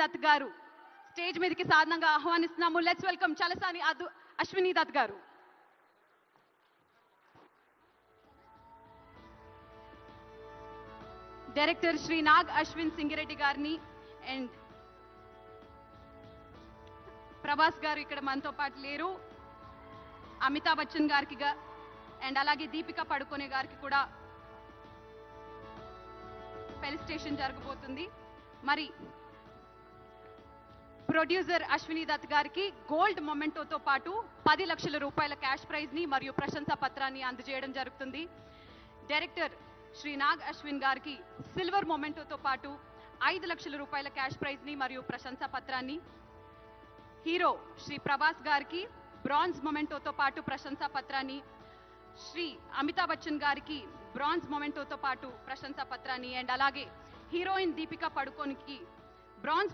దత్ గారు స్టేజ్ మీదకి సాధారణంగా ఆహ్వానిస్తున్నాము. లెట్స్ వెల్కమ్ చలసాని అశ్విని దత్ గారు. డైరెక్టర్ శ్రీ నాగ్ అశ్విన్ సింగిరెడ్డి గారిని అండ్ ప్రభాస్ గారు ఇక్కడ మనతో పాటు లేరు. అమితాబ్ బచ్చన్ గారికి అండ్ అలాగే దీపికా పడుకోనే గారికి కూడా ఫెలిసిటేషన్ జరగబోతుంది. మరి ప్రొడ్యూసర్ అశ్విని దత్ గారికి గోల్డ్ మొమెంటోతో పాటు 10 లక్షల రూపాయల క్యాష్ ప్రైజ్ ని మరియు ప్రశంసా పత్రాన్ని అందజేయడం జరుగుతుంది. డైరెక్టర్ శ్రీ నాగ్ అశ్విన్ గారికి సిల్వర్ మొమెంటోతో పాటు 5 లక్షల రూపాయల క్యాష్ ప్రైజ్ ని మరియు ప్రశంసా పత్రాన్ని, హీరో శ్రీ ప్రభాస్ గారికి బ్రాంజ్ మొమెంటోతో పాటు ప్రశంసా పత్రాన్ని, శ్రీ అమితాబ్ బచ్చన్ గారికి బ్రాంజ్ మొమెంటోతో పాటు ప్రశంసా పత్రాన్ని అండ్ అలాగే హీరోయిన్ దీపికా పడుకోనికి బ్రాంజ్